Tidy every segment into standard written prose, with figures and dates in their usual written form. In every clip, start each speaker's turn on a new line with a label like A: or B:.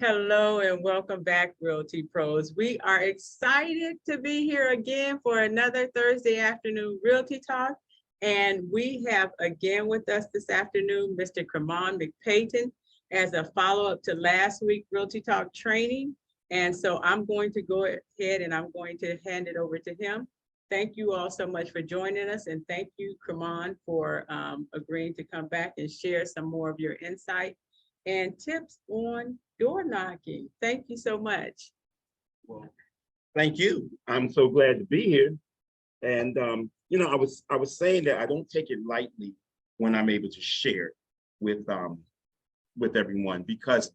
A: Hello and welcome back, Realty Pros. We are excited to be here again for another Thursday afternoon Realty Talk. And we have again with us this afternoon, Mr. Cremon McPayton, as a follow-up to last week Realty Talk training. And so I'm going to go ahead and I'm going to hand it over to him. Thank you all so much for joining us. And thank you, Cremon, for agreeing to come back and share some more of your insight and tips on door knocking. Thank you so much.
B: Well, thank you. I'm so glad to be here. And I was saying that I don't take it lightly when I'm able to share it with everyone, because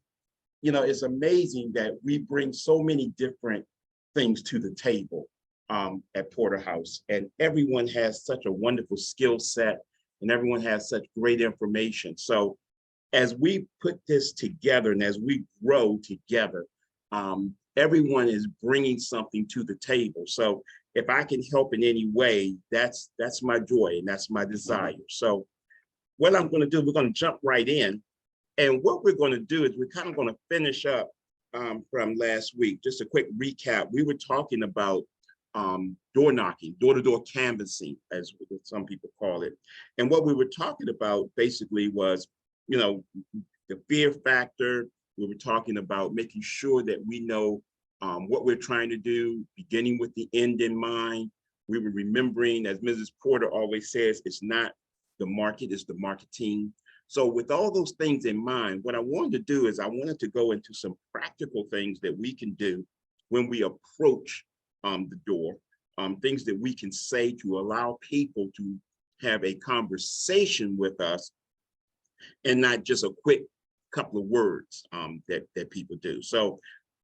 B: it's amazing that we bring so many different things to the table at Porterhouse, and everyone has such a wonderful skill set, and everyone has such great information. So as we put this together and as we grow together, everyone is bringing something to the table. So if I can help in any way, that's my joy and that's my desire. So what I'm going to do, we're going to jump right in. And what we're going to do is we're kind of going to finish up from last week. Just a quick recap. We were talking about door knocking, door-to-door canvassing, as some people call it. And what we were talking about basically was the fear factor. We were talking about making sure that we know what we're trying to do, beginning with the end in mind. We were remembering, as Mrs. Porter always says, it's not the market, it's the marketing. So with all those things in mind, what I wanted to do is I wanted to go into some practical things that we can do when we approach the door, things that we can say to allow people to have a conversation with us and not just a quick couple of words that people do. So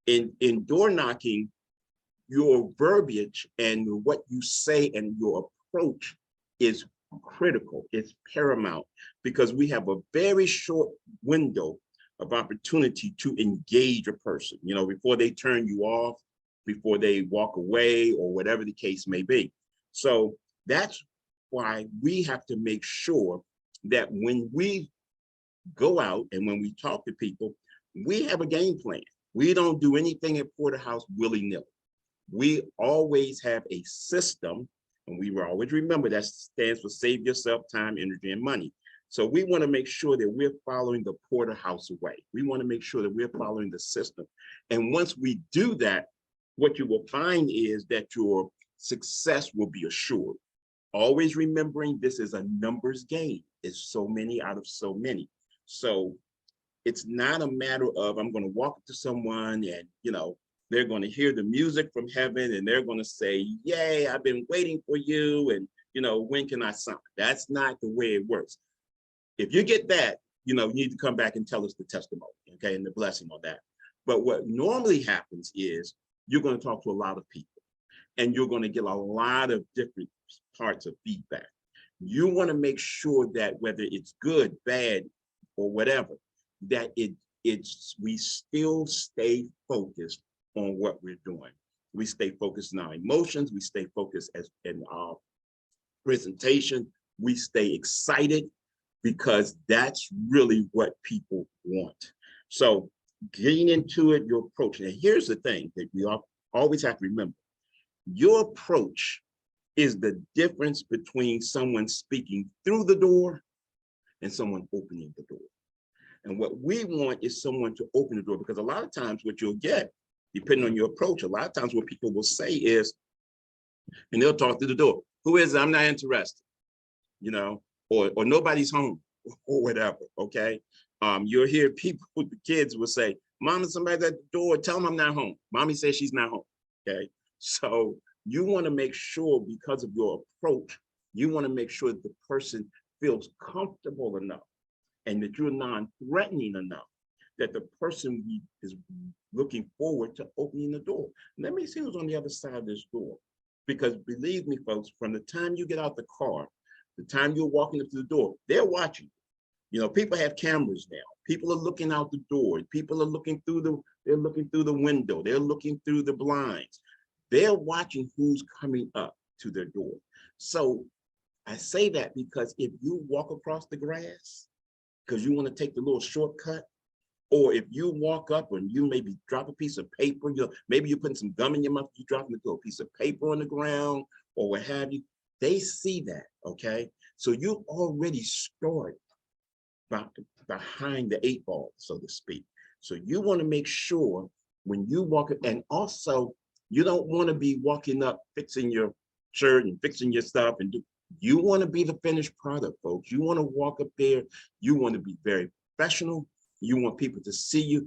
B: in door knocking, your verbiage and what you say and your approach is critical. It's paramount, because we have a very short window of opportunity to engage a person, before they turn you off, before they walk away, or whatever the case may be. So that's why we have to make sure that when we go out and when we talk to people, we have a game plan. We don't do anything at Porterhouse willy-nilly. We always have a system, and we will always remember that stands for save yourself time, energy, and money. So we want to make sure that we're following the Porterhouse way. We want to make sure that we're following the system. And once we do that, what you will find is that your success will be assured. Always remembering this is a numbers game. It's so many out of so many. So it's not a matter of I'm going to walk up to someone and, they're going to hear the music from heaven and they're going to say, yay, I've been waiting for you. And, when can I sign? That's not the way it works. If you get that, you need to come back and tell us the testimony, okay, and the blessing on that. But what normally happens is you're going to talk to a lot of people and you're going to get a lot of different parts of feedback. You want to make sure that whether it's good, bad, or whatever, that we still stay focused on what we're doing. We stay focused in our emotions. We stay focused in our presentation. We stay excited, because that's really what people want. So getting into it, your approach. And here's the thing that we always have to remember. Your approach is the difference between someone speaking through the door and someone opening the door. And what we want is someone to open the door, because a lot of times what you'll get, depending on your approach, a lot of times what people will say is, and they'll talk through the door, who is it? I'm not interested, or nobody's home, or whatever, okay? You'll hear people, the kids will say, Mama, somebody's at the door, tell them I'm not home. Mommy says she's not home, okay? So you want to make sure, because of your approach, you want to make sure that the person feels comfortable enough and that you're non-threatening enough that the person is looking forward to opening the door. Let me see who's on the other side of this door. Because believe me, folks, from the time you get out the car, the time you're walking up to the door, they're watching. People have cameras now. People are looking out the door. People are looking through the window. They're looking through the blinds. They're watching who's coming up to their door. So I say that because if you walk across the grass, because you want to take the little shortcut, Or if you walk up and you maybe drop a piece of paper, maybe you're putting some gum in your mouth, you drop a piece of paper on the ground or what have you, they see that, okay? So you already started behind the 8 ball, so to speak. So you want to make sure when you walk, and also you don't want to be walking up, fixing your shirt and fixing your stuff you want to be the finished product, folks. You want to walk up there. You want to be very professional. You want people to see you.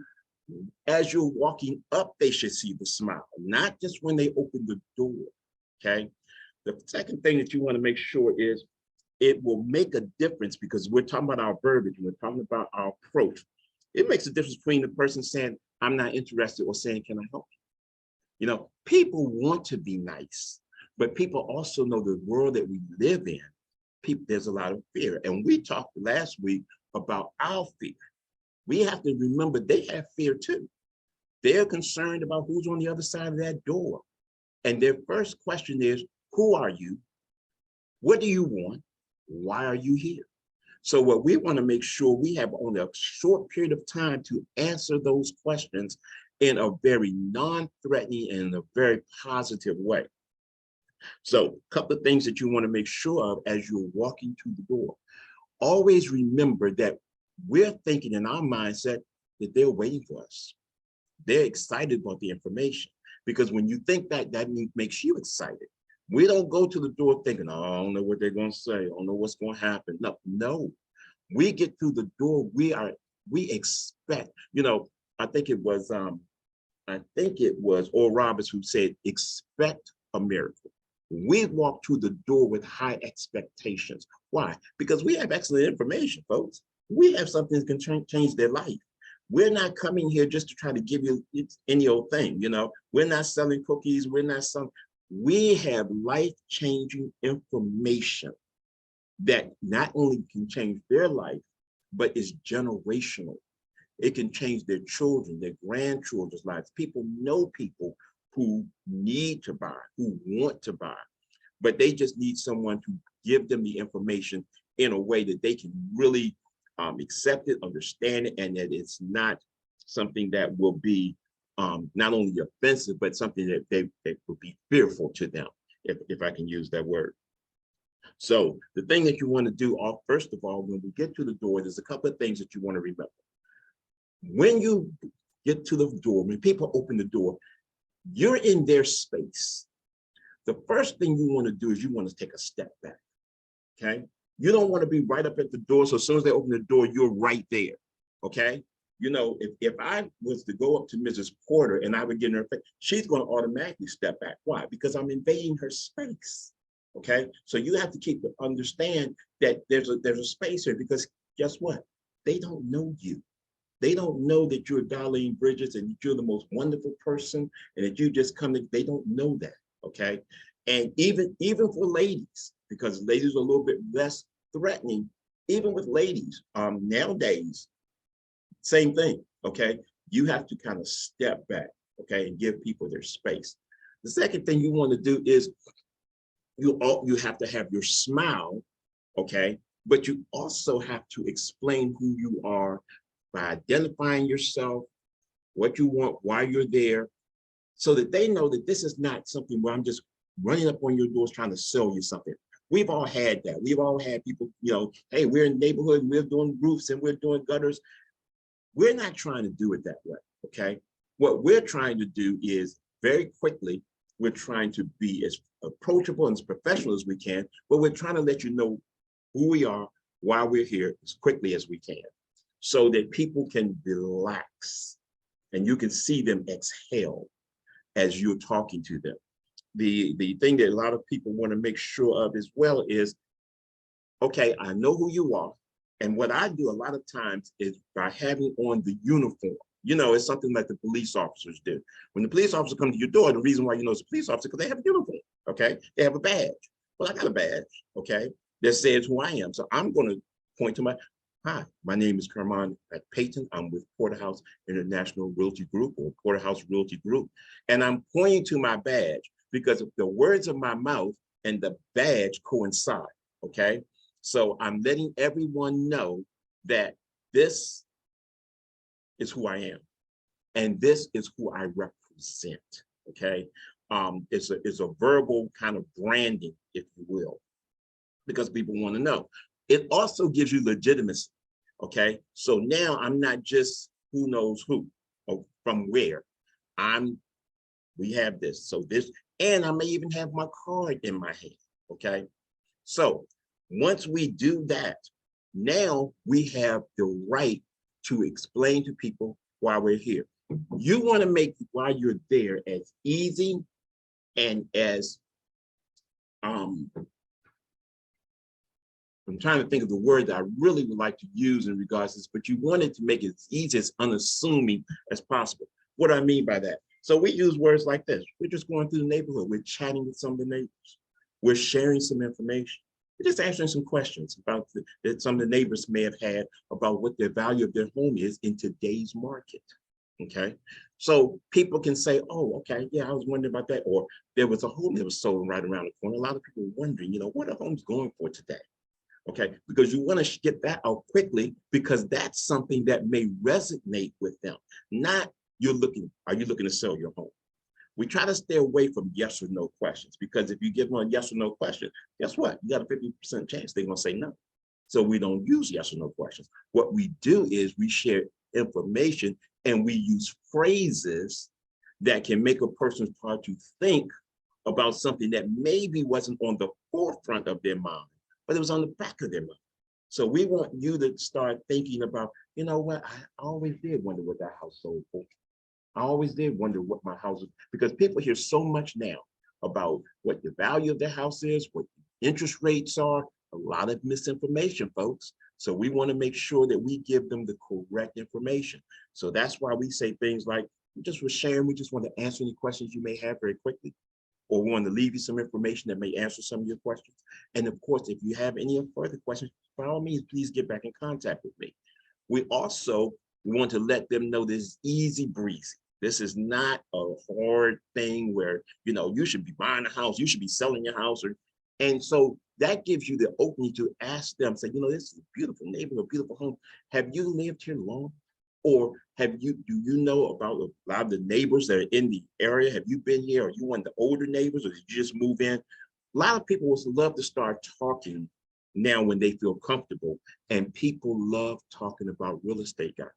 B: As you're walking up, they should see the smile, not just when they open the door, okay? The second thing that you want to make sure is it will make a difference, because we're talking about our verbiage, we're talking about our approach. It makes a difference between the person saying, I'm not interested, or saying, can I help you? You know, people want to be nice, but people also know the world that we live in, there's a lot of fear. And we talked last week about our fear. We have to remember they have fear too. They're concerned about who's on the other side of that door. And their first question is, who are you? What do you want? Why are you here? So what we want to make sure we have only a short period of time to answer those questions in a very non-threatening and in a very positive way. So a couple of things that you want to make sure of as you're walking to the door. Always remember that we're thinking in our mindset that they're waiting for us. They're excited about the information, because when you think that, that makes you excited. We don't go to the door thinking, oh, I don't know what they're going to say. I don't know what's going to happen. No. We get through the door. We expect, I think it was Oral Roberts who said, expect a miracle. We walk through the door with high expectations. Why? Because we have excellent information, folks. We have something that can change their life. We're not coming here just to try to give you any old thing, We're not selling cookies. We have life-changing information that not only can change their life, but is generational. It can change their children, their grandchildren's lives. People know people who need to buy, who want to buy, but they just need someone to give them the information in a way that they can really accept it, understand it, and that it's not something that will be not only offensive, but something that they will be fearful to them, if I can use that word. So the thing that you want to do, first of all, when we get to the door, there's a couple of things that you want to remember. When you get to the door, when people open the door, you're in their space. The first thing you want to do is you want to take a step back, okay? You don't want to be right up at the door, so as soon as they open the door, you're right there, okay? If I was to go up to Mrs. Porter and I would get in her face, she's going to automatically step back. Why? Because I'm invading her space, okay? So you have to understand that there's a space here, because guess what? They don't know you. They don't know that you're Darlene Bridges and you're the most wonderful person and that you just come in. They don't know that, okay? And even for ladies, because ladies are a little bit less threatening, even with ladies, nowadays, same thing, okay? You have to kind of step back, okay, and give people their space. The second thing you want to do is you have to have your smile, okay? But you also have to explain who you are by identifying yourself, what you want, why you're there, so that they know that this is not something where I'm just running up on your doors trying to sell you something. We've all had that. We've all had people, hey, we're in the neighborhood and we're doing roofs and we're doing gutters. We're not trying to do it that way, okay? What we're trying to do is very quickly, we're trying to be as approachable and as professional as we can, but we're trying to let you know who we are, why we're here as quickly as we can, so that people can relax and you can see them exhale as you're talking to them. The thing that a lot of people want to make sure of as well is, okay, I know who you are. And what I do a lot of times is by having on the uniform. It's something like the police officers do. When the police officer comes to your door, the reason why you know it's a police officer, because they have a uniform, okay? They have a badge. Well, I got a badge, okay, that says who I am. So I'm going to point to hi, my name is Kermon Payton. I'm with Porterhouse International Realty Group, or Porterhouse Realty Group. And I'm pointing to my badge because the words of my mouth and the badge coincide, okay? So I'm letting everyone know that this is who I am. And this is who I represent, okay? It's a verbal kind of branding, if you will, because people want to know. It also gives you legitimacy, okay? So now I'm not just who knows who or from where. We have this, so this, and I may even have my card in my hand, okay? So once we do that, now we have the right to explain to people why we're here. You want to make why you're there as easy and as I'm trying to think of the word that I really would like to use in regards to this, but you wanted to make it as easy, as unassuming as possible. What do I mean by that? So we use words like this. We're just going through the neighborhood. We're chatting with some of the neighbors. We're sharing some information. We're just answering some questions about that some of the neighbors may have had about what the value of their home is in today's market. Okay, so people can say, oh, okay, yeah, I was wondering about that. Or there was a home that was sold right around the corner. A lot of people were wondering, what are homes going for today? Okay, because you want to get that out quickly, because that's something that may resonate with them. Not are you looking to sell your home? We try to stay away from yes or no questions, because if you give them a yes or no question, guess what? You got a 50% chance they're going to say no. So we don't use yes or no questions. What we do is we share information, and we use phrases that can make a person start to think about something that maybe wasn't on the forefront of their mind, but it was on the back of their mind. So we want you to start thinking about, you know what, I always did wonder what that house sold for. I always did wonder what my house is, because people hear so much now about what the value of their house is, what the interest rates are, a lot of misinformation, folks. So we want to make sure that we give them the correct information. So that's why we say things like, we just want to answer any questions you may have very quickly, or we want to leave you some information that may answer some of your questions. And of course, if you have any further questions, by all means, please get back in contact with me. We also want to let them know this is easy breezy. This is not a hard thing where, you should be buying a house, you should be selling your house. And so that gives you the opening to ask them, say, this is a beautiful neighborhood, a beautiful home. Have you lived here long? Or do you know about a lot of the neighbors that are in the area? Have you been here? Are you one of the older neighbors, or did you just move in? A lot of people would love to start talking now when they feel comfortable. And people love talking about real estate, guys.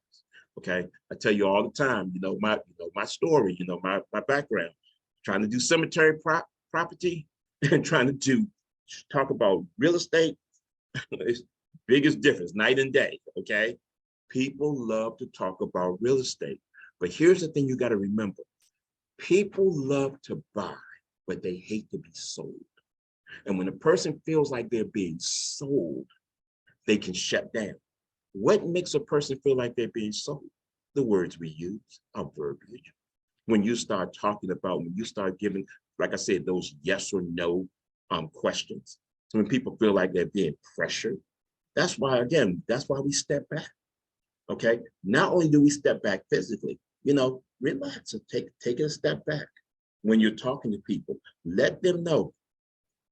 B: Okay, I tell you all the time, my story, my background, trying to do cemetery property and trying to talk about real estate. It's biggest difference, night and day. Okay, people love to talk about real estate, but here's the thing you got to remember: people love to buy, but they hate to be sold. And when a person feels like they're being sold, they can shut down. What makes a person feel like they're being sold? The words we use, our verbiage. When you start giving, like I said, those yes or no questions. So when people feel like they're being pressured, that's why we step back. Okay. Not only do we step back physically, relax and take it a step back. When you're talking to people, let them know,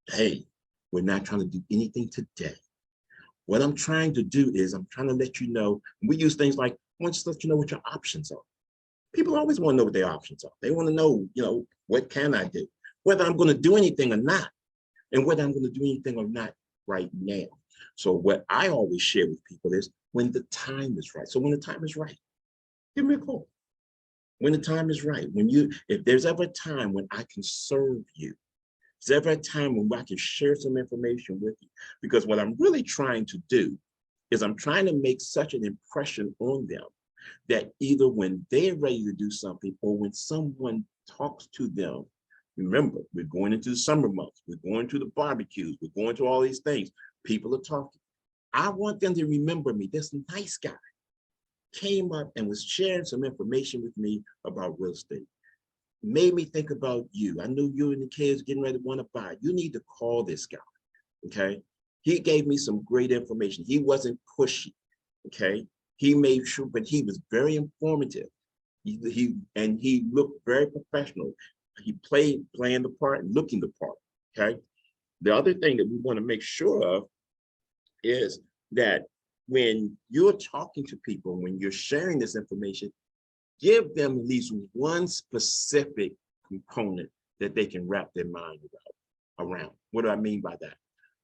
B: hey, we're not trying to do anything today. What I'm trying to do is I'm trying to let you know, we use things like, I want to let you know what your options are. People always want to know what their options are. They want to know, what can I do? Whether I'm going to do anything or not, and whether I'm going to do anything or not right now. So what I always share with people is when the time is right. So when the time is right, give me a call. When the time is right, if there's ever a time when I can serve you, is there ever a time when I can share some information with you? Because what I'm really trying to do is I'm trying to make such an impression on them that either when they're ready to do something or when someone talks to them, remember, we're going into the summer months, we're going to the barbecues, we're going to all these things, people are talking. I want them to remember me. This nice guy came up and was sharing some information with me about real estate. Made me think about you. I knew you and the kids getting ready to want to buy. You need to call this guy, okay? He gave me some great information. He wasn't pushy, okay? He made sure, but he was very informative. He looked very professional. He playing the part, looking the part, okay? The other thing that we want to make sure of is that when you're talking to people, when you're sharing this information, give them at least one specific component that they can wrap their mind around. What do I mean by that?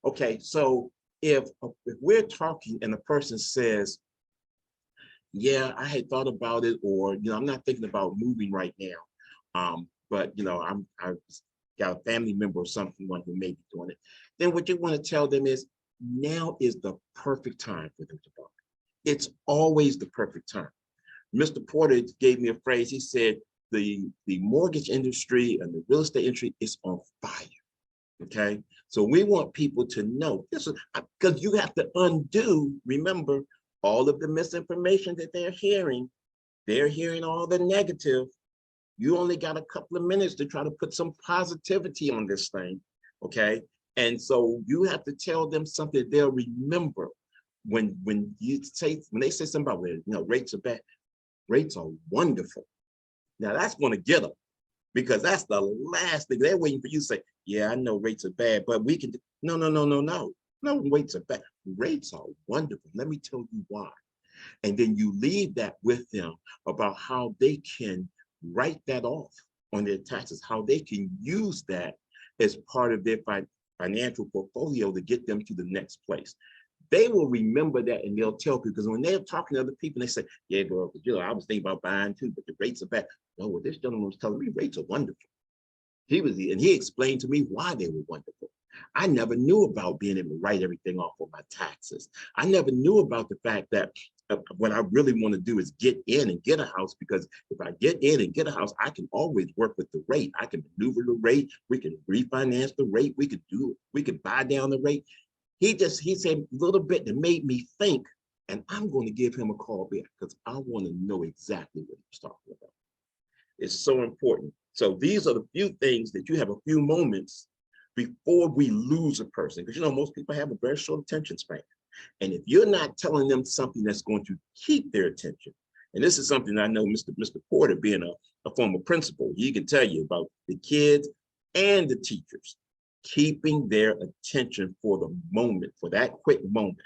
B: Okay, so if we're talking and a person says, yeah, I had thought about it, or I'm not thinking about moving right now, but I've got a family member or someone who may be doing it, then what you want to tell them is now is the perfect time for them to buy. It's always the perfect time. Mr. Porter gave me a phrase. He said, the mortgage industry and the real estate industry is on fire. Okay, so we want people to know this is because you have to undo, remember, all of the misinformation that they're hearing. They're hearing all the negative. You only got a couple of minutes to try to put some positivity on this thing. Okay, and so you have to tell them something they'll remember when they say something about rates are bad. Rates are wonderful. Now that's going to get them, because that's the last thing they're waiting for you to say. Yeah, I know rates are bad, but we can. No, rates are bad. Rates are wonderful. Let me tell you why. And then you leave that with them about how they can write that off on their taxes, how they can use that as part of their financial portfolio to get them to the next place. They will remember that, and they'll tell people, because when they're talking to other people, they say, yeah, girl, I was thinking about buying too, but the rates are bad. No, what this gentleman was telling me, rates are wonderful. He explained to me why they were wonderful. I never knew about being able to write everything off on my taxes. I never knew about the fact that what I really want to do is get in and get a house, because if I get in and get a house, I can always work with the rate. I can maneuver the rate. We can refinance the rate. We could buy down the rate. He said a little bit that made me think, and I'm going to give him a call back because I want to know exactly what he's talking about. It's so important. So these are the few things that you have a few moments before we lose a person, because most people have a very short attention span. And if you're not telling them something that's going to keep their attention, and this is something I know Mr. Porter, being a former principal, he can tell you about the kids and the teachers, keeping their attention for the moment, for that quick moment.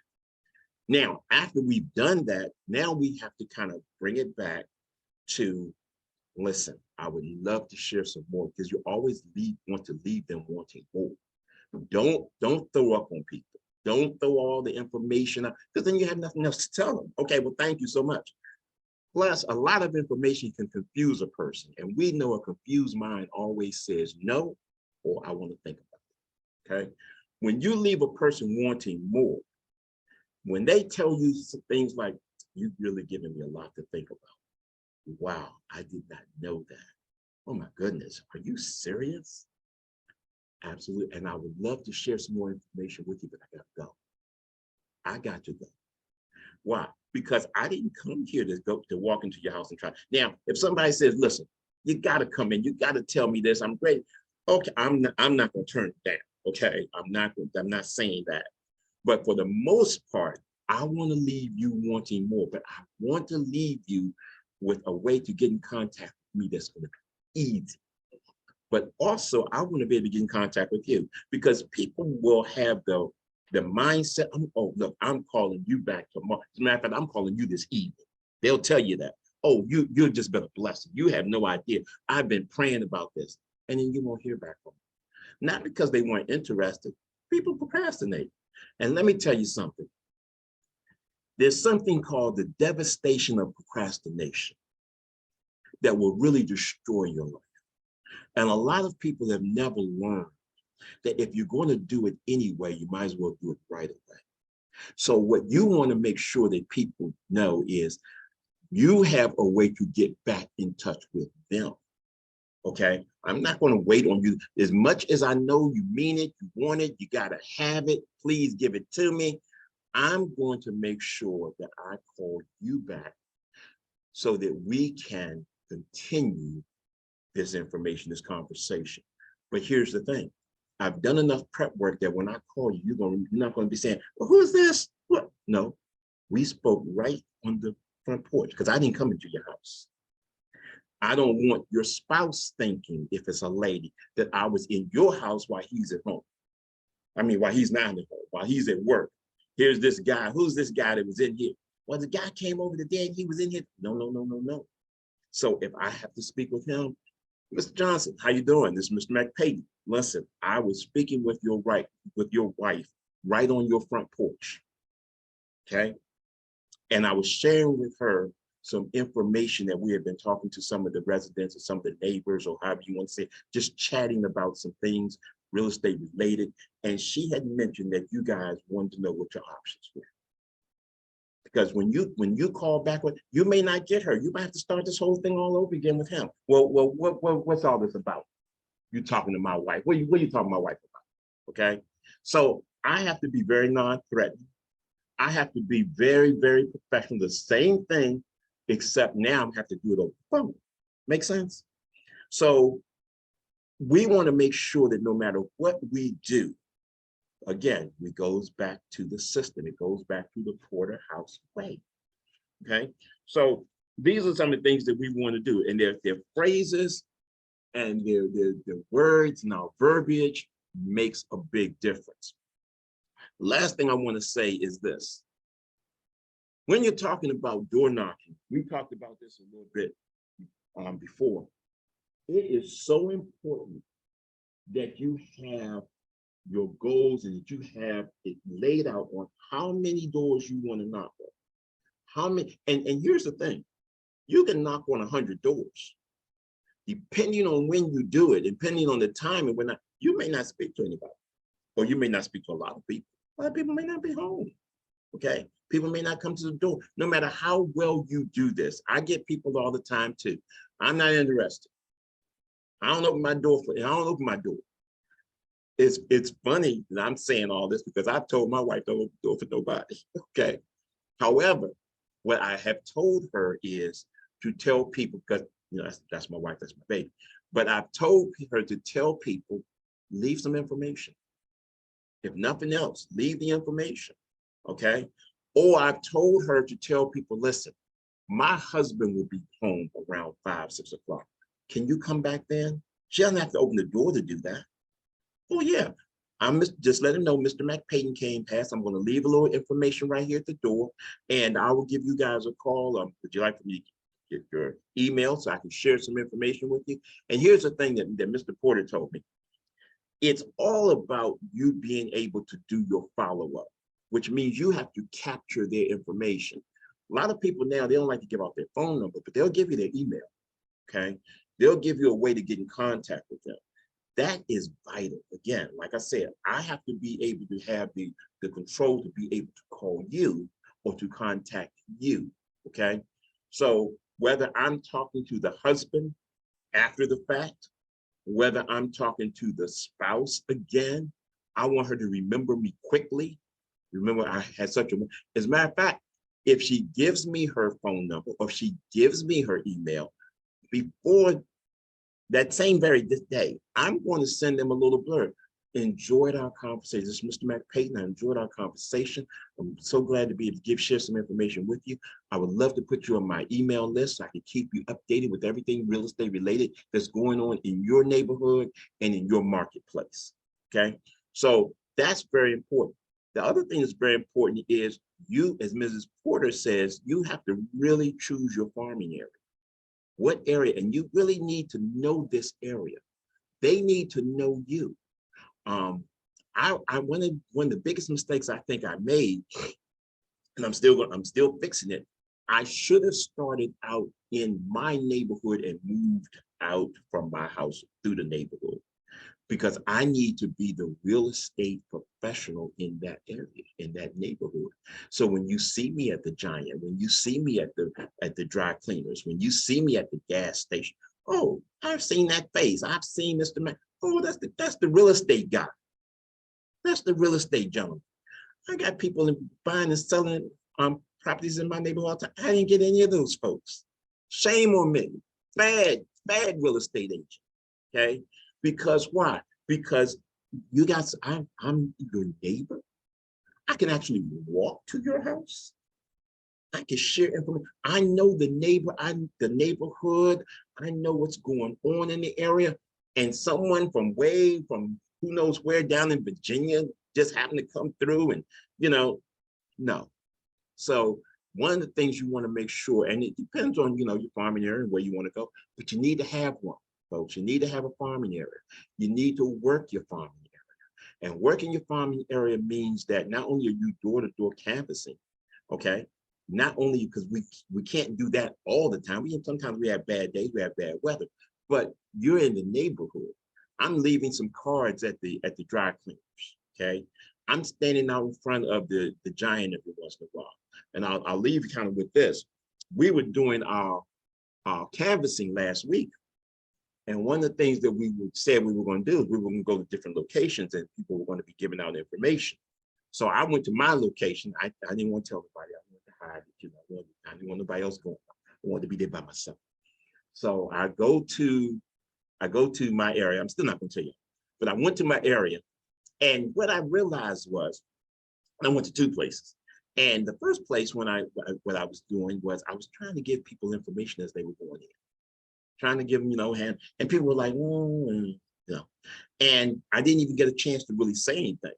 B: Now, after we've done that, now we have to kind of bring it back to, listen, I would love to share some more, because you always want to leave them wanting more. Don't throw up on people. Don't throw all the information out, because then you have nothing else to tell them. Okay, well, thank you so much. Plus, a lot of information can confuse a person, and we know a confused mind always says no, or I want to think about it. Okay, when you leave a person wanting more, when they tell you things like, you've really given me a lot to think about. Wow, I did not know that. Oh my goodness, are you serious? Absolutely, and I would love to share some more information with you, but I gotta go. I got to go. Why? Because I didn't come here to walk into your house and try. Now, if somebody says, listen, you gotta come in, you gotta tell me this, I'm great. Okay, I'm not gonna turn it down. Okay, I'm not saying that. But for the most part, I want to leave you wanting more, but I want to leave you with a way to get in contact with me that's going to be easy. But also, I want to be able to get in contact with you, because people will have the mindset, oh, look, I'm calling you back tomorrow. As a matter of fact, I'm calling you this evening. They'll tell you that. Oh, you've just been a blessing. You have no idea. I've been praying about this. And then you won't hear back from them. Not because they weren't interested. People procrastinate. And let me tell you something. There's something called the devastation of procrastination that will really destroy your life. And a lot of people have never learned that if you're going to do it anyway, you might as well do it right away. So what you want to make sure that people know is you have a way to get back in touch with them. Okay, I'm not going to wait on you. As much as I know you mean it, you want it, you got to have it, please give it to me. I'm going to make sure that I call you back so that we can continue this information, this conversation. But here's the thing. I've done enough prep work that when I call you, you're not going to be saying, well, who's this? What? No, we spoke right on the front porch, because I didn't come into your house. I don't want your spouse thinking, if it's a lady, that I was in your house while he's at home. I mean, while he's not at home, while he's at work. Here's this guy. Who's this guy that was in here? Well, the guy came over today and he was in here. No, no, no, no, no. So if I have to speak with him, Mr. Johnson, how you doing? This is Mr. McPayton. Listen, I was speaking with your wife right on your front porch. Okay. And I was sharing with her some information that we had been talking to some of the residents or some of the neighbors, or however you want to say, just chatting about some things real estate related. And she had mentioned that you guys wanted to know what your options were. Because when you call back, you may not get her. You might have to start this whole thing all over again with him. Well, what's all this about? You talking to my wife? What are you talking to my wife about? Okay. So I have to be very non-threatening. I have to be very, very professional. The same thing, except now I have to do it over the phone. Make sense? So we want to make sure that no matter what we do, again, it goes back to the system. It goes back to the Porterhouse way. Okay. So these are some of the things that we want to do. And their phrases and their words and our verbiage makes a big difference. Last thing I want to say is this. When you're talking about door knocking, we talked about this a little bit before. It is so important that you have your goals and that you have it laid out on how many doors you want to knock on. How many, and here's the thing, you can knock on 100 doors. Depending on when you do it, depending on the time and when you may not speak to anybody, or you may not speak to a lot of people. A lot of people may not be home, okay? People may not come to the door, no matter how well you do this. I get people all the time too. I'm not interested. I don't open my door I don't open my door. It's funny that I'm saying all this because I've told my wife don't open the door for nobody, okay? However, what I have told her is to tell people, because you know that's my wife, that's my baby, but I've told her to tell people, leave some information. If nothing else, leave the information, okay? Or I've told her to tell people, listen, my husband will be home around 5, 6 o'clock. Can you come back then? She doesn't have to open the door to do that. Oh yeah, just let him know Mr. McPayton came past. I'm gonna leave a little information right here at the door and I will give you guys a call. Would you like for me to get your email so I can share some information with you? And here's the thing that Mr. Porter told me. It's all about you being able to do your follow-up, which means you have to capture their information. A lot of people now, they don't like to give out their phone number, but they'll give you their email, okay? They'll give you a way to get in contact with them. That is vital. Again, like I said, I have to be able to have the control to be able to call you or to contact you, okay? So whether I'm talking to the husband after the fact, whether I'm talking to the spouse again, I want her to remember me quickly. Remember, I had such a, as a matter of fact, if she gives me her phone number or if she gives me her email, before that same very day, I'm going to send them a little blurb. Enjoyed our conversation. This is Mr. McPayton. I enjoyed our conversation. I'm so glad to be able to share some information with you. I would love to put you on my email list so I can keep you updated with everything real estate related that's going on in your neighborhood and in your marketplace. Okay, so that's very important. The other thing that's very important is you, as Mrs. Porter says, you have to really choose your farming area. What area? And you really need to know this area. They need to know you. One of the biggest mistakes I think I made, and I'm still fixing it. I should have started out in my neighborhood and moved out from my house through the neighborhood, because I need to be the real estate professional in that area, in that neighborhood. So when you see me at the Giant, when you see me at the dry cleaners, when you see me at the gas station, oh, I've seen that face. I've seen Mr. Man. Oh, that's the real estate guy. That's the real estate gentleman. I got people buying and selling properties in my neighborhood all the time. I didn't get any of those folks. Shame on me. Bad real estate agent. Okay. Because why? Because you guys, I'm your neighbor. I can actually walk to your house. I can share information. I know the neighborhood. I know what's going on in the area. And someone from who knows where down in Virginia just happened to come through and, you know, No. So one of the things you want to make sure, and it depends on, your farming area and where you want to go, but you need to have one, folks. You need to have a farming area. You need to work your farming area. And working your farming area means that not only are you door-to-door canvassing, okay? Not only because we can't do that all the time. Sometimes we have bad days, we have bad weather, but you're in the neighborhood. I'm leaving some cards at the dry cleaners, okay? I'm standing out in front of the giant every once in a while. And I'll leave you kind of with this. We were doing our canvassing last week. And one of the things that we said we were going to do is we were going to go to different locations and people were going to be giving out information. So I went to my location. I didn't want to tell anybody. I wanted to hide it. I didn't want nobody else going. I wanted to be there by myself. So I go to my area. I'm still not going to tell you, but I went to my area. And what I realized was, I went to two places. And the first place what I was doing was I was trying to give people information as they were going in, trying to give them, and people were like, and I didn't even get a chance to really say anything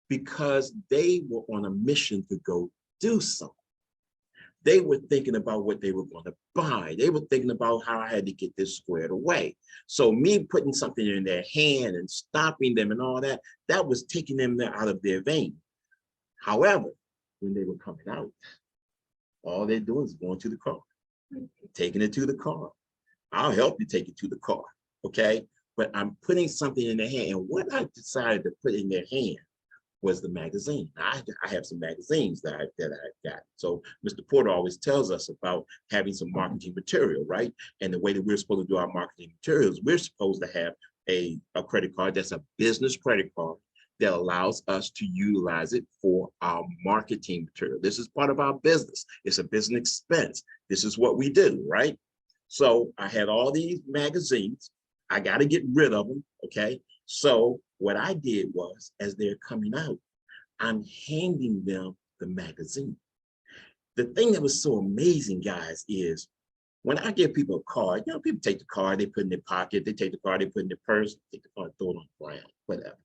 B: because they were on a mission to go do something. They were thinking about what they were going to buy. They were thinking about how I had to get this squared away. So me putting something in their hand and stopping them and all that, that was taking them out of their vein. However, when they were coming out, all they're doing is going to the car, taking it to the car. I'll help you take it to the car, okay? But I'm putting something in their hand. And what I decided to put in their hand was the magazine. I have some magazines that I got. So Mr. Porter always tells us about having some marketing material, right? And the way that we're supposed to do our marketing materials, we're supposed to have a credit card that's a business credit card that allows us to utilize it for our marketing material. This is part of our business. It's a business expense. This is what we do, right? So I had all these magazines. I got to get rid of them, okay? So what I did was, as they're coming out, I'm handing them the magazine. The thing that was so amazing, guys, is when I give people a card, people take the card, they put it in their pocket, they take the card, they put it in their purse, take the card, throw it on the ground, whatever.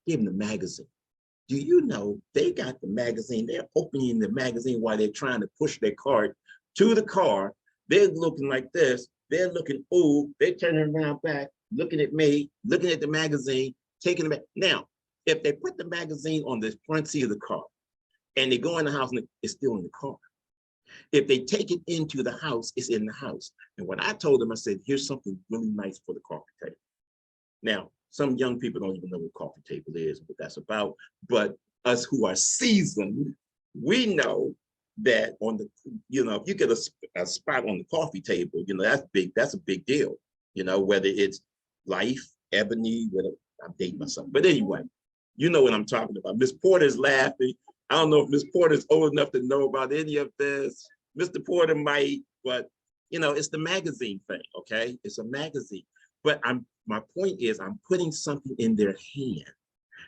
B: Give them the magazine. Do you know they got the magazine? They're opening the magazine while they're trying to push their cart to the car. They're looking like this. They're looking, ooh, they're turning around back, looking at me, looking at the magazine, taking it back. Now, if they put the magazine on the front seat of the car and they go in the house and it's still in the car. If they take it into the house, it's in the house. And what I told them, I said, here's something really nice for the coffee table. Now, some young people don't even know what coffee table is, what that's about. But us who are seasoned, we know that on the, if you get a spot on the coffee table, that's big. That's a big deal. Whether it's Life, Ebony, whether I'm dating myself. But anyway, you know what I'm talking about. Miss Porter's laughing. I don't know if Miss Porter's old enough to know about any of this. Mr. Porter might, but it's the magazine thing, okay? It's a magazine. But my point is I'm putting something in their hand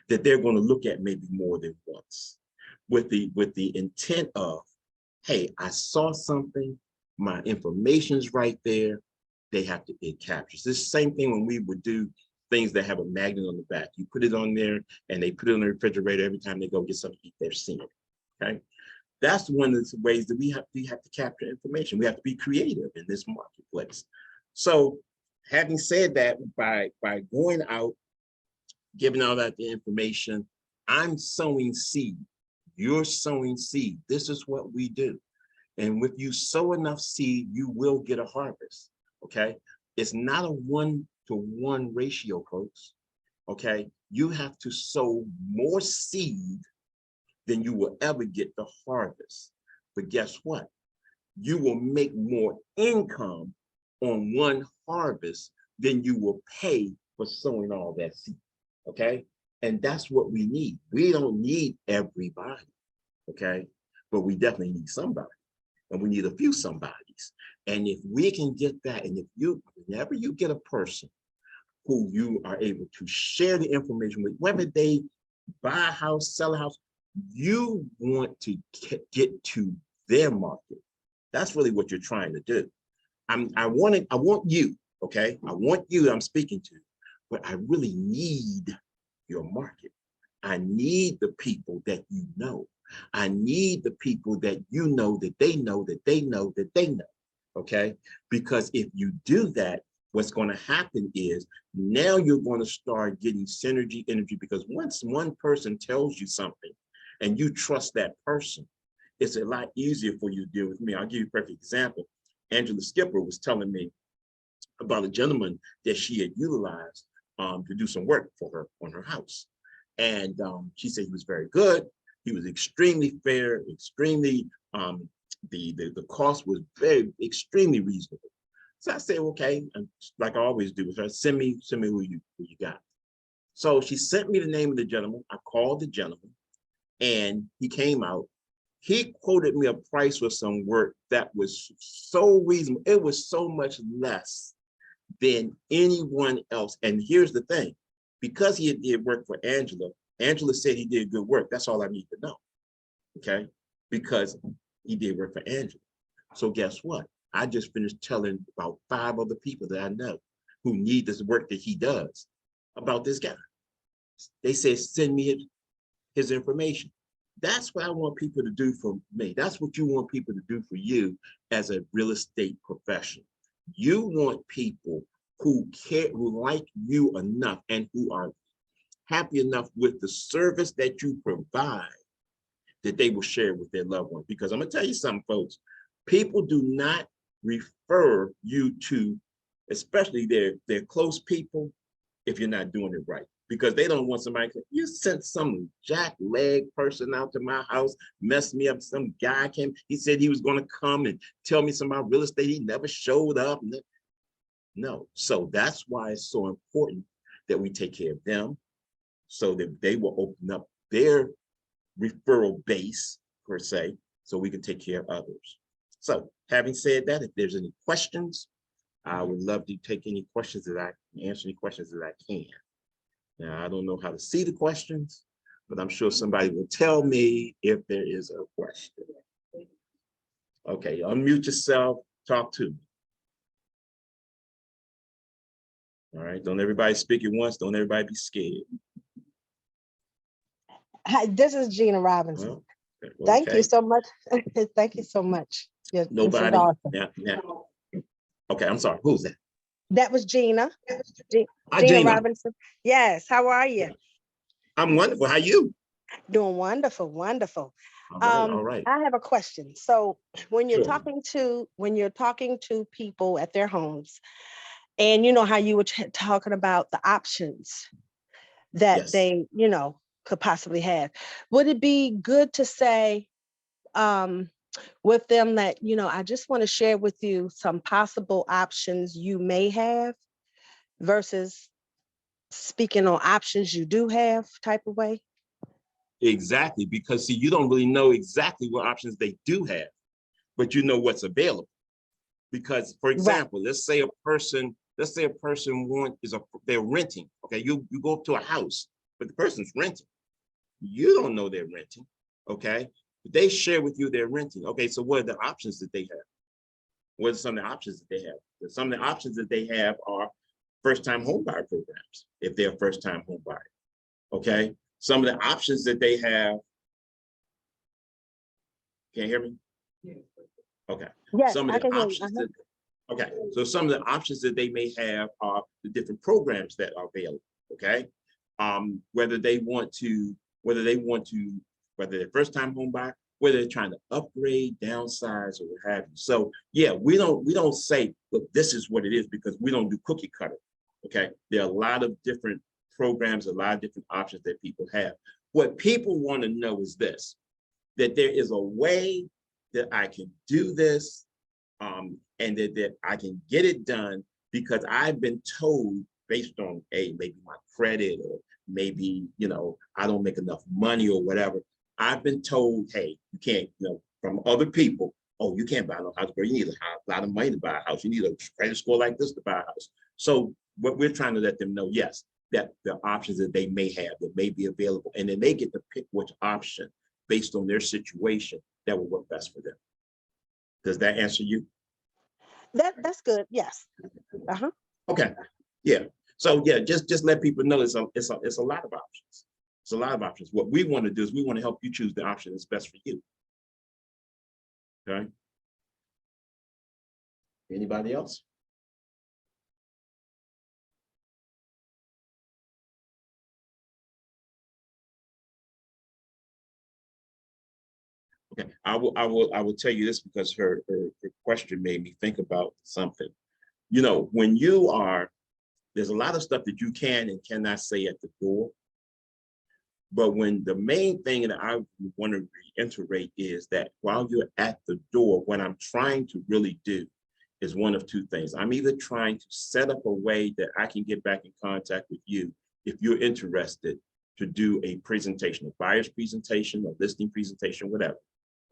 B: that they're going to look at maybe more than once with the intent of, hey, I saw something, my information's right there. It captures. This same thing when we would do things that have a magnet on the back. You put it on there and they put it on the refrigerator every time they go get something to eat, they're seeing it, okay? That's one of the ways that we have to capture information. We have to be creative in this marketplace. So having said that, by going out, giving out that the information, I'm sowing seed. You're sowing seed. This is what we do. And if you sow enough seed, you will get a harvest, okay? It's not a 1-to-1 ratio, folks, okay? You have to sow more seed than you will ever get the harvest. But guess what? You will make more income on one harvest than you will pay for sowing all that seed, okay? And that's what we need. We don't need everybody, okay? But we definitely need somebody. And we need a few somebodies. And if we can get that, and whenever you get a person who you are able to share the information with, whether they buy a house, sell a house, you want to get to their market. That's really what you're trying to do. I want you, okay? I want you I'm speaking to, but I really need your market. I need the people that you know. I need the people that you know, that they know, that they know, that they know. Okay. Because if you do that, what's going to happen is now you're going to start getting synergy energy, because once one person tells you something and you trust that person, it's a lot easier for you to deal with me. I'll give you a perfect example. Angela Skipper was telling me about a gentleman that she had utilized to do some work for her on her house. And she said he was very good. He was extremely fair, extremely, the cost was very, extremely reasonable. So I said, okay, and like I always do, so send me who you got. So she sent me the name of the gentleman. I called the gentleman and he came out. He quoted me a price for some work that was so reasonable. It was so much less than anyone else. And here's the thing, because he did work for Angela, Angela said he did good work. That's all I need to know, okay? Because he did work for Angela. So guess what? I just finished telling about 5 other people that I know who need this work that he does about this guy. They said, send me his information. That's what I want people to do for me. That's what you want people to do for you as a real estate professional. You want people who care, who like you enough and who are happy enough with the service that you provide that they will share with their loved ones. Because I'm gonna tell you something, folks, people do not refer you to, especially their close people, if you're not doing it right. Because they don't want somebody, you sent some jack leg person out to my house, messed me up. Some guy came, he said he was gonna come and tell me some about real estate. He never showed up. No, so that's why it's so important that we take care of them so that they will open up their referral base per se, so we can take care of others. So having said that, if there's any questions, I would love to take any questions that I can answer, any questions that I can. Now, I don't know how to see the questions, but I'm sure somebody will tell me if there is a question. Okay, unmute yourself, talk to me. All right, don't everybody speak at once, don't everybody be scared.
C: Hi, this is Gina Robinson.
B: Well, okay.
C: Thank you so much. Thank you so much. This is
B: Nobody.
C: awesome.
B: Now. Okay, I'm sorry. Who's that?
C: That was Gina.
B: Hi,
C: Gina
B: Gina.
C: Robinson. Yes. How are you?
B: I'm wonderful. How you?
C: Doing wonderful, wonderful.
B: All right.
C: I have a question. So when you're
B: Sure.
C: talking to people at their homes, and you know how you were talking about the options that
B: Yes.
C: they, could possibly have, would it be good to say with them that, I just want to share with you some possible options you may have versus speaking on options you do have type of way?
B: Exactly, because see, you don't really know exactly what options they do have, but you know what's available. Because, for example, let's say a person they're renting. Okay, you go up to a house, but the person's renting. You don't know they're renting. Okay, but they share with you they're renting. Okay, so what are the options that they have? What are some of the options that they have? Some of the options that they have are first-time homebuyer programs, if they're a first-time homebuyer. Okay, some of the options that they have. Can you hear me? Okay.
C: Yes,
B: Some of
C: I
B: the
C: can hear you.
B: options that, okay, so some of the options that they may have are the different programs that are available. Okay, whether they're first-time home buyer, whether they're trying to upgrade, downsize, or what have you. So yeah, we don't say, look, this is what it is, because we don't do cookie cutter. Okay, there are a lot of different programs, a lot of different options that people have. What people want to know is this, that there is a way that I can do this, and that I can get it done, because I've been told, based on maybe my credit, or maybe, I don't make enough money or whatever. I've been told, hey, you can't, from other people, oh, you can't buy no house, but you need a lot of money to buy a house. You need a credit score like this to buy a house. So what we're trying to let them know, yes, that the options that they may have that may be available, and then they get to pick which option based on their situation that will work best for them. Does that answer you?
C: That's good. Yes.
B: Okay. Yeah. So yeah, just let people know it's a lot of options. It's a lot of options. What we want to do is we want to help you choose the option that's best for you. Okay. Anybody else? Okay, I will tell you this because her question made me think about something. You know, when you are, there's a lot of stuff that you can and cannot say at the door. But when the main thing that I want to reiterate is that while you're at the door, what I'm trying to really do is one of two things. I'm either trying to set up a way that I can get back in contact with you if you're interested to do a presentation, a buyer's presentation, a listing presentation, whatever.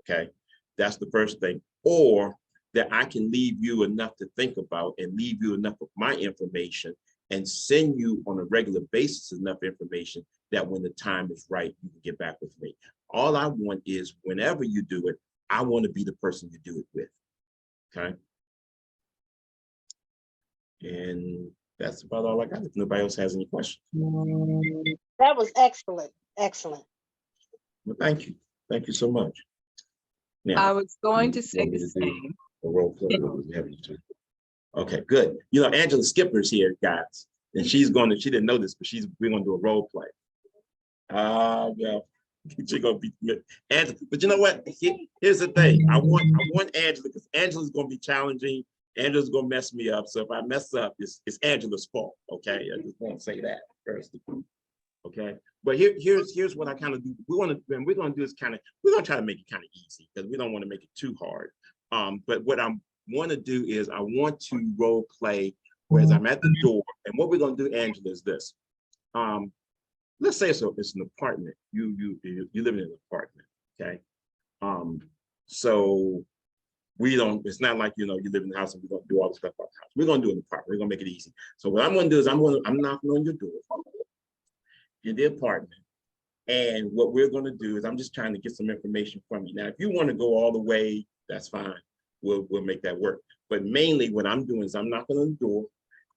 B: Okay, that's the first thing. Or that I can leave you enough to think about and leave you enough of my information and send you on a regular basis enough information that when the time is right, you can get back with me. All I want is whenever you do it, I want to be the person you do it with. Okay. And that's about all I got. If nobody else has any questions.
C: That was excellent. Excellent.
B: Well, thank you. Thank you so much.
D: I
B: Now,
D: was going
B: you
D: to say
B: want me
D: the
B: to do
D: same.
B: a roll call, or we have you to? Okay, good. You know, Angela Skipper's here, guys, and she's going to, she didn't know this, but we're going to do a role play. Well, she's going to be Angela, but you know what? Here's the thing. I want Angela, because Angela's going to be challenging. Angela's going to mess me up. So if I mess up, it's Angela's fault. Okay, I just want to say that first. Okay, but here's what I kind of do. We're going to do is we're going to try to make it kind of easy because we don't want to make it too hard. But what I want to do is I want to role play whereas I'm at the door. And what we're going to do, Angela, is this. Let's say it's an apartment. You live in an apartment. Okay. So we don't. It's not like you live in the house and we're going to do all the stuff about the house. We're going to do an apartment. We're going to make it easy. So what I'm going to do is I'm knocking on your door in the apartment. And what we're going to do is I'm just trying to get some information from you. Now, if you want to go all the way, that's fine. We'll make that work. But mainly what I'm doing is I'm knocking on the door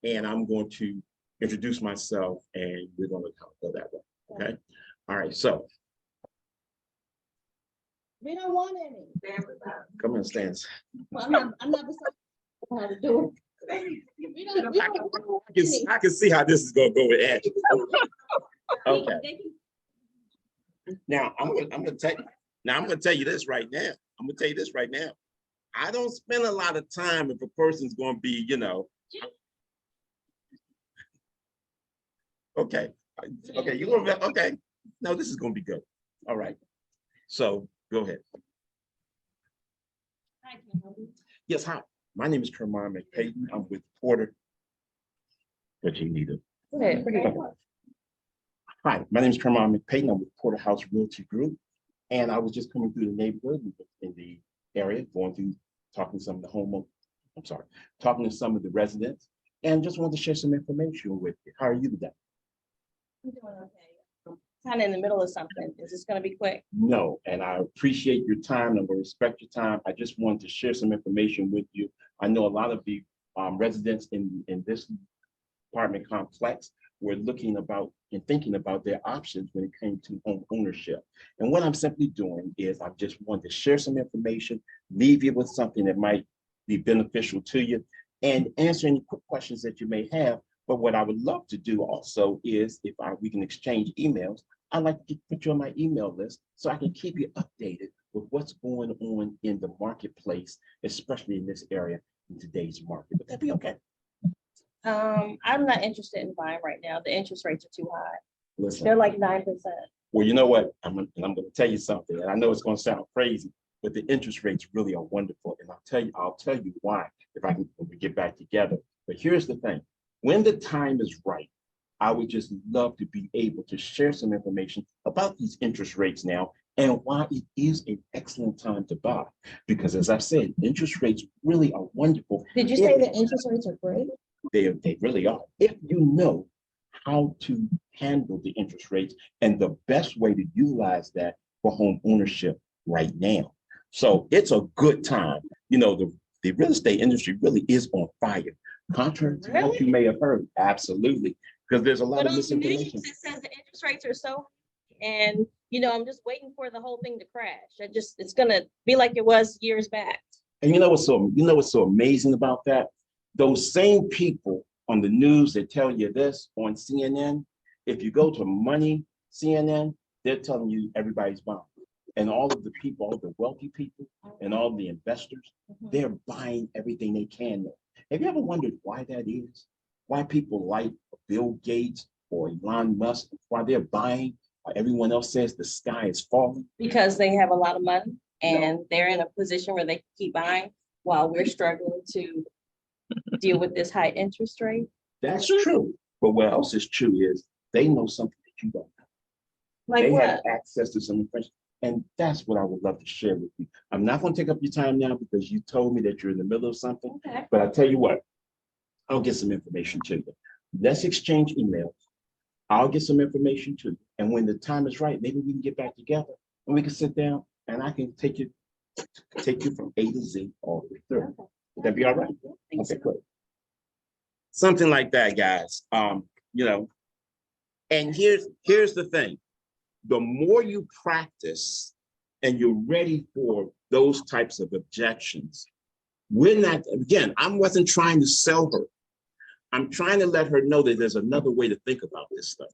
B: and I'm going to introduce myself and we're going to go that way. Okay. All right. So.
E: We don't want any.
B: Come on, stand.
E: Well, I'm not how to do it. We don't want any.
B: I can see how this is going to go with Angela. Okay. Now I'm gonna tell you this right now. I'm gonna tell you this right now. I don't spend a lot of time if a person's gonna be, okay. Okay, you gonna okay. No, this is gonna be good. All right. So go ahead.
E: Hi, can I help you?
B: Yes, hi. My name is Kermar McPayton. I'm with Porter. What you need to.
E: Okay.
B: Hi, my name is Kermar McPayton. I'm with Porter House Realty Group. And I was just coming through the neighborhood in the area, going through, talking to some of the talking to some of the residents, and just wanted to share some information with you. How are you today?
E: I'm doing okay. I'm kind of in the middle of something. Is this going to be quick?
B: No, and I appreciate your time and I will respect your time. I just wanted to share some information with you. I know a lot of the residents in this apartment complex were looking about and thinking about their options when it came to home ownership. And what I'm simply doing is I just want to share some information, leave you with something that might be beneficial to you, and answer any quick questions that you may have. But what I would love to do also is we can exchange emails. I'd like to put you on my email list so I can keep you updated with what's going on in the marketplace, especially in this area in today's market. Would that be okay?
E: I'm not interested in buying right now. The interest rates are too high.
B: Listen.
E: They're like 9%.
B: Well, you know what? I'm going to tell you something, and I know it's going to sound crazy, but the interest rates really are wonderful. And I'll tell you why when we get back together. But here's the thing. When the time is right, I would just love to be able to share some information about these interest rates now and why it is an excellent time to buy. Because as I've said, interest rates really are wonderful.
E: Did you say the interest rates are great?
B: They really are. If you know how to handle the interest rates and the best way to utilize that for home ownership right now. So it's a good time. The real estate industry really is on fire. Contrary to what you may have heard, absolutely. Because there's a lot of misinformation.
E: It says the interest rates are so. and, you know, I'm just waiting for the whole thing to crash. It's gonna be like it was years back.
B: And you know what's so amazing about that? Those same people on the news that tell you this on CNN, if you go to Money CNN, they're telling you everybody's buying. And all of the people, all of the wealthy people and all the investors, they're buying everything they can. Have you ever wondered why that is? Why people like Bill Gates or Elon Musk, why they're buying, while everyone else says the sky is falling?
E: Because they have a lot of money and they're in a position where they can keep buying while we're struggling to deal with this high interest rate.
B: That's true. But what else is true is they know something that you don't know.
E: Like
B: They
E: what?
B: have access to some information. And that's what I would love to share with you. I'm not going to take up your time now because you told me that you're in the middle of something.
E: Okay.
B: But I tell you what, I'll get some information to you. Let's exchange emails. I'll get some information to you. And when the time is right, maybe we can get back together and we can sit down and I can take you from A to Z all the way through.
E: Okay.
B: Would that be all right?
E: Thanks.
B: Okay, good. Something like that, guys. You know, and here's the thing. The more you practice and you're ready for those types of objections, we're not, again, I wasn't trying to sell her. I'm trying to let her know that there's another way to think about this stuff.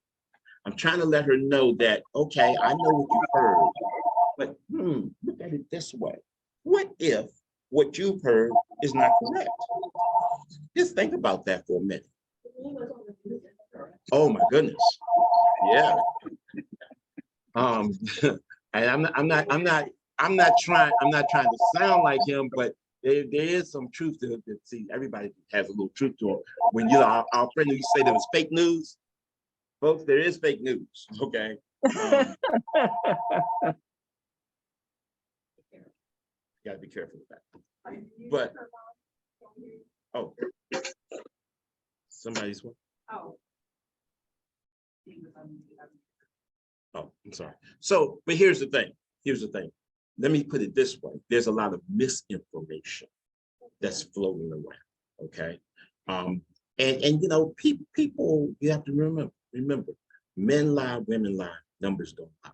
B: I'm trying to let her know that, okay, I know what you heard, but look at it this way. What if what you've heard is not correct? Just think about that for a minute. Oh my goodness. Yeah. And I'm not trying to sound like him, but there is some truth to it. See, everybody has a little truth to it. When our friend who say there was fake news, folks, there is fake news. Okay. Gotta be careful with that. But oh, somebody's one. Oh, I'm sorry. So, but here's the thing. Let me put it this way. There's a lot of misinformation that's floating around. Okay. And you know, people, you have to remember, men lie, women lie, numbers don't lie.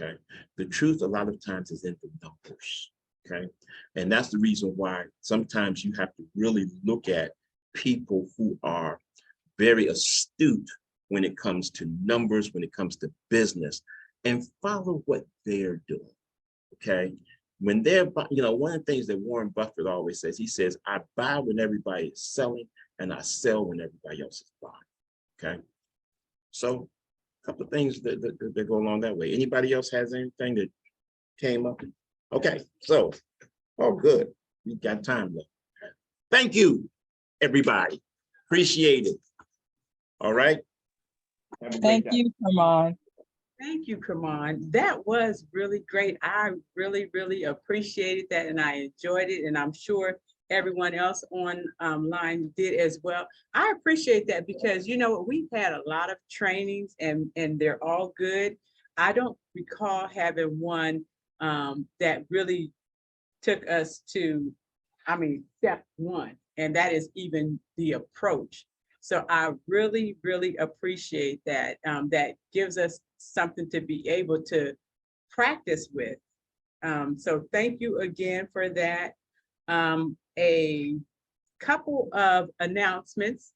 B: Okay. The truth a lot of times is in the numbers. Okay. And that's the reason why sometimes you have to really look at people who are very astute when it comes to numbers, when it comes to business, and follow what they're doing. Okay. When they're, you know, one of the things that Warren Buffett always says, he says, I buy when everybody is selling and I sell when everybody else is buying. Okay. So a couple of things that go along that way. Anybody else has anything that came up? Okay. So, oh, good. We got time left. Thank you, everybody. Appreciate it. All right.
D: Thank you, Kamon.
A: Thank you, Kamon. That was really great. I really, really appreciated that and I enjoyed it. And I'm sure everyone else on line did as well. I appreciate that because, you know, we've had a lot of trainings and they're all good. I don't recall having one that really took us to, step one, and that is even the approach. So I really, really appreciate that. That gives us something to be able to practice with. So thank you again for that. A couple of announcements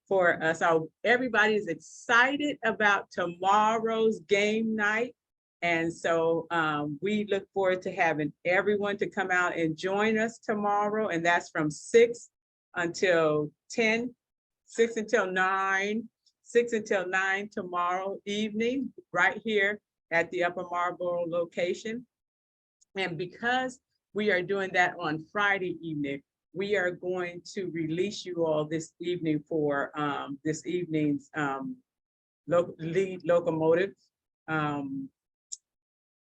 A: for us. So everybody is excited about tomorrow's game night. And so we look forward to having everyone to come out and join us tomorrow. And that's from 6 until 10, 6 until 9, 6 until 9 tomorrow evening, right here at the Upper Marlboro location. And because we are doing that on Friday evening, we are going to release you all this evening for this evening's lead locomotive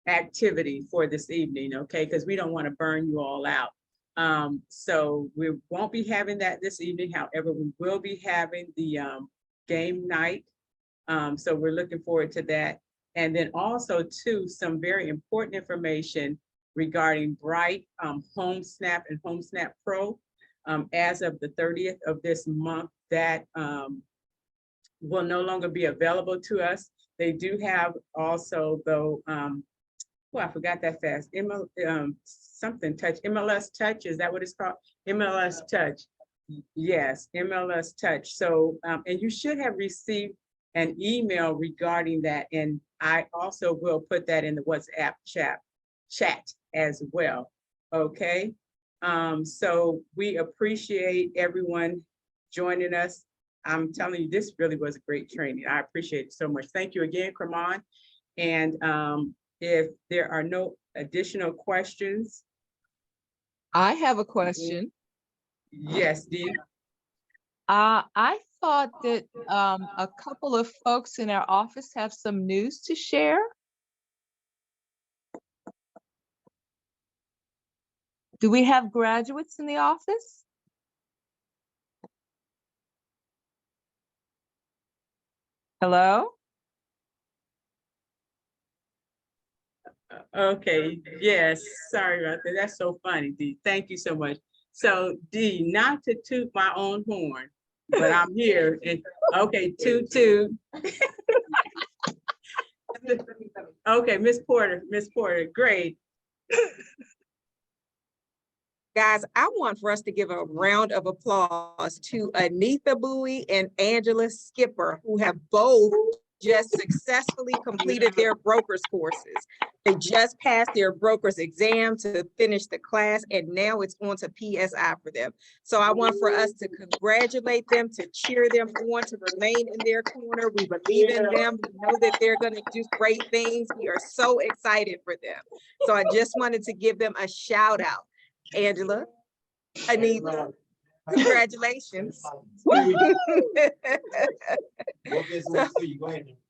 A: activity for this evening, okay? Because we don't want to burn you all out. So we won't be having that this evening. However, we will be having the game night. So we're looking forward to that. And then also too, some very important information regarding Bright Home Snap and Home Snap Pro. As of the 30th of this month, that will no longer be available to us. They do have also though, well, I forgot that fast. Something touch, MLS Touch, is that what it's called? MLS Touch. Yes, MLS Touch. So, and you should have received an email regarding that. And I also will put that in the WhatsApp chat as well. Okay. So we appreciate everyone joining us. I'm telling you, this really was a great training. I appreciate it so much. Thank you again, Kraman. And if there are no additional questions.
D: I have a question.
A: Yes, Dee.
D: I thought that a couple of folks in our office have some news to share. Do we have graduates in the office? Hello?
A: Okay, yes, sorry about that. That's so funny, Dee. Thank you so much. So Dee, not to toot my own horn, but I'm here and okay, toot. Okay, Miss Porter, great.
F: Guys, I want for us to give a round of applause to Anitha Bowie and Angela Skipper, who have both just successfully completed their broker's courses. They just passed their broker's exam to finish the class, and now it's on to PSI for them. So I want for us to congratulate them, to cheer them on, to remain in their corner. We believe in them. We know that they're going to do great things. We are so excited for them. So I just wanted to give them a shout out. Angela, Anita, congratulations.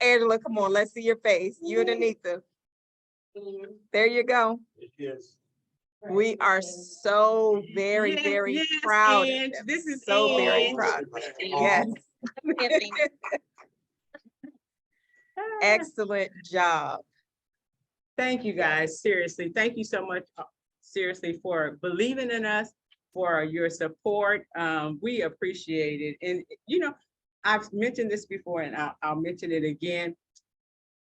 F: Angela, come on, let's see your face. You and Anita. There you go. We are so very, very proud.
A: And this is
F: So very
A: Ange.
F: proud. Yes. Excellent job.
A: Thank you guys, seriously. Thank you so much, seriously, for believing in us, for your support. We appreciate it. And, you know, I've mentioned this before and I'll mention it again.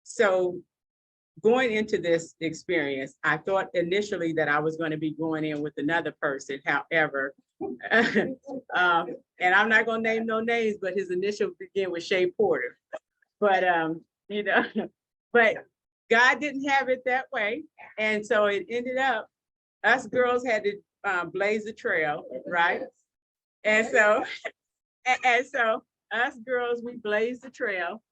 A: So going into this experience, I thought initially that I was going to be going in with another person. However, and I'm not going to name no names, but his initial begin with Shea Porter. But, you know, but God didn't have it that way. And so it ended up, us girls had to blaze the trail, right? And so us girls, we blazed the trail,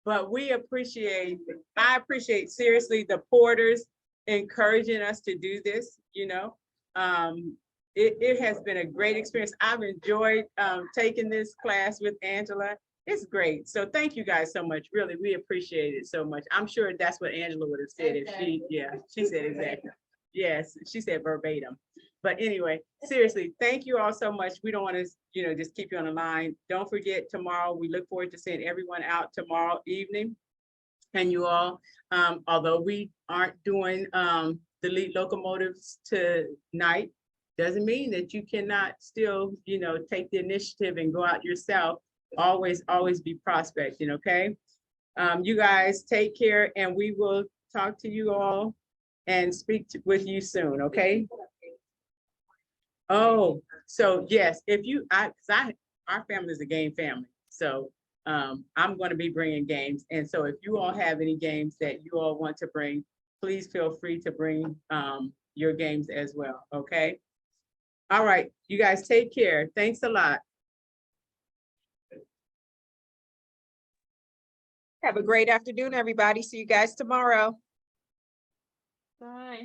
A: but I appreciate seriously the Porters encouraging us to do this, you know. It has been a great experience. I've enjoyed taking this class with Angela. It's great. So thank you guys so much. Really, we appreciate it so much. I'm sure that's what Angela would have said if she said exactly. Yes, she said verbatim. But anyway, seriously, thank you all so much. We don't want to, you know, just keep you on the line. Don't forget tomorrow, we look forward to seeing everyone out tomorrow evening. And you all, although we aren't doing the lead locomotives tonight, doesn't mean that you cannot still, you know, take the initiative and go out yourself. Always be prospecting, okay? You guys take care and we will talk to you all and speak with you soon, okay? Oh, so yes, if you, our family is a game family. So I'm going to be bringing games. And so if you all have any games that you all want to bring, please feel free to bring your games as well, okay? All right, you guys take care. Thanks a lot.
F: Have a great afternoon, everybody. See you guys tomorrow.
E: Bye.